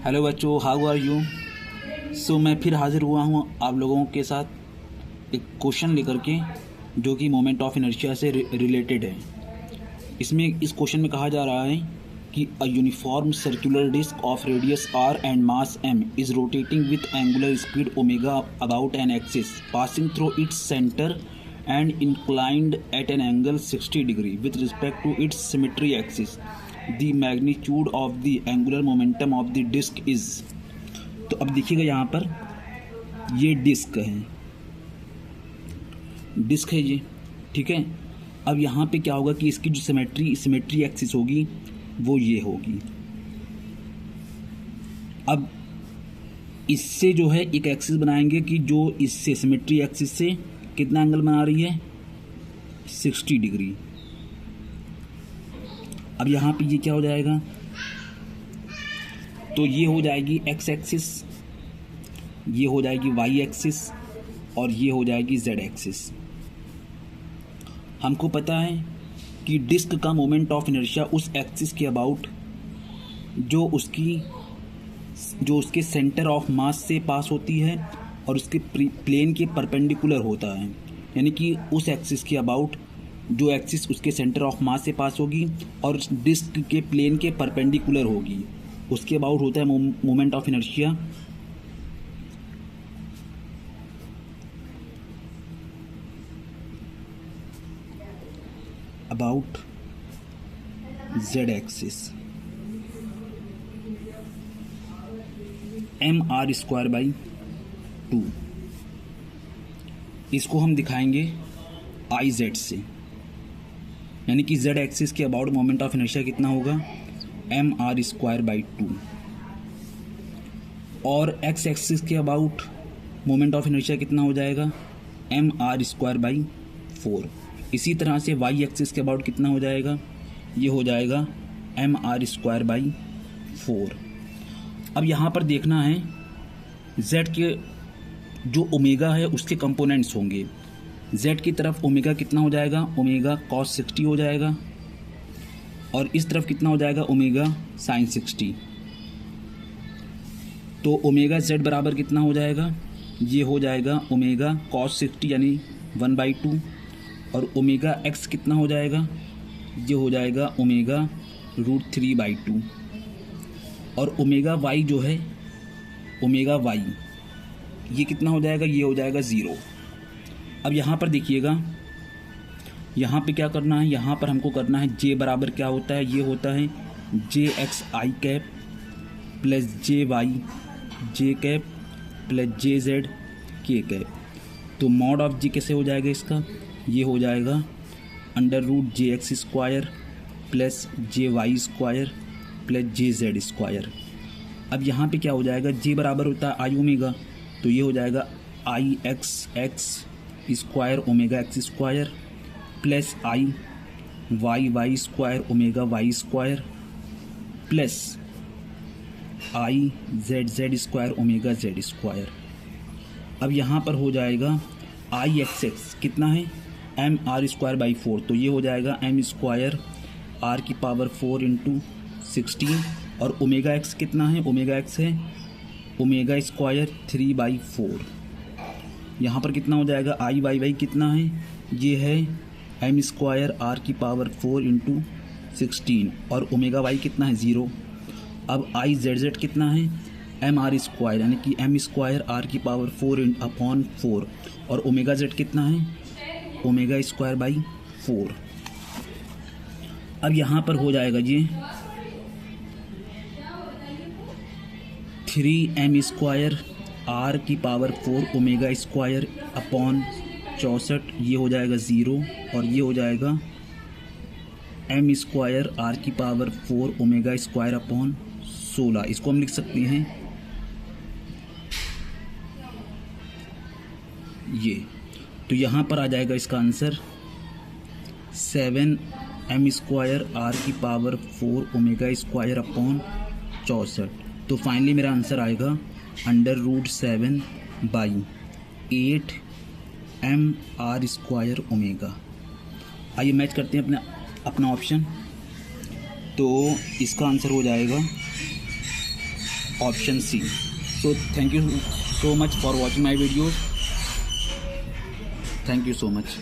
Hello बच्चों, how are you. मैं फिर हाज़िर हुआ हूँ आप लोगों के साथ एक क्वेश्चन लेकर के, जो कि मोमेंट ऑफ इनर्शिया से रिलेटेड है। इसमें इस क्वेश्चन में कहा जा रहा है कि a uniform circular disc of radius r and mass m is rotating with angular speed omega about an axis passing through its centre and inclined at an angle 60 degree with respect to its symmetry axis. The magnitude of the angular momentum of the disk is। तो अब देखिएगा यहाँ पर ये disc है ये, ठीक है। अब यहाँ पे क्या होगा कि इसकी जो सिमेट्री एक्सिस होगी वो ये होगी। अब इससे जो है एक एक्सिस बनाएंगे कि जो इससे सिमेट्री एक्सिस से कितना एंगल बना रही है, 60 डिग्री। अब यहाँ पे ये क्या हो जाएगा, तो ये हो जाएगी एक्स एक्सिस, ये हो जाएगी वाई एक्सिस और ये हो जाएगी जेड एक्सिस। हमको पता है कि डिस्क का मोमेंट ऑफ इनर्शिया उस एक्सिस के अबाउट जो उसके सेंटर ऑफ मास से पास होती है और उसके प्लेन के परपेंडिकुलर होता है। यानी कि उस एक्सिस के अबाउट जो एक्सिस उसके सेंटर ऑफ मास से पास होगी और डिस्क के प्लेन के परपेंडिकुलर होगी, उसके अबाउट होता है moment of inertia. About Z axis mr²/2। इसको हम दिखाएंगे आई जेड से, यानी कि जेड एक्सिस के अबाउट मोमेंट ऑफ इनर्शिया कितना होगा, mr²/2। और एक्स एक्सिस के अबाउट मोमेंट ऑफ इनर्शिया कितना हो जाएगा, mr²/4। इसी तरह से वाई एक्सिस के अबाउट कितना हो जाएगा, ये हो जाएगा mr²/4। अब यहाँ पर देखना है z के जो ओमेगा है उसके कंपोनेंट्स होंगे। z की तरफ ओमेगा कितना हो जाएगा, ओमेगा cos 60 हो जाएगा, और इस तरफ कितना हो जाएगा, ओमेगा sin 60। तो ओमेगा z बराबर कितना हो जाएगा, ये हो जाएगा ओमेगा cos 60 यानी 1/2, और ओमेगा x कितना हो जाएगा, ये हो जाएगा ओमेगा √3/2, और ओमेगा y जो है, ओमेगा y ये कितना हो जाएगा, ये हो जाएगा 0। अब यहाँ पर देखिएगा, यहाँ पे क्या करना है, यहाँ पर हमको करना है j बराबर क्या होता है, ये होता है jxi cap plus jy j cap plus jz k cap. तो मॉड ऑफ जी कैसे हो जाएगा इसका, ये हो जाएगा √jx² plus jy² plus jz²। अब यहाँ पे क्या हो जाएगा, j बराबर होता है आई ओमेगा, तो ये हो जाएगा आई x² ओमेगा x² प्लस आई y² ओमेगा y² प्लस आई z² ओमेगा z²। अब यहाँ पर हो जाएगा आई x कितना है, mr²/4, तो ये हो जाएगा m² r⁴ इंटू 16, और ओमेगा x कितना है, ओमेगा x है ओमेगा² 3/4। यहाँ पर कितना हो जाएगा, आई y कितना है, ये है m² r⁴ इंटू 16, और ओमेगा y कितना है 0। अब आई z कितना है, mr² यानी कि m² r⁴/4, और ओमेगा z कितना है, ओमेगा²/4। अब यहाँ पर हो जाएगा ये 3m² r⁴ ओमेगा²/64, ये हो जाएगा 0, और ये हो जाएगा m² r⁴ ओमेगा²/16। इसको हम लिख सकते हैं ये। तो यहाँ पर आ जाएगा इसका आंसर 7m² r⁴ ओमेगा²/64। तो फाइनली मेरा आंसर आएगा √7/8 mr² ओमेगा। आइए मैच करते हैं अपना ऑप्शन। तो इसका आंसर हो जाएगा option C. So thank you so much for watching my video. Thank you so much.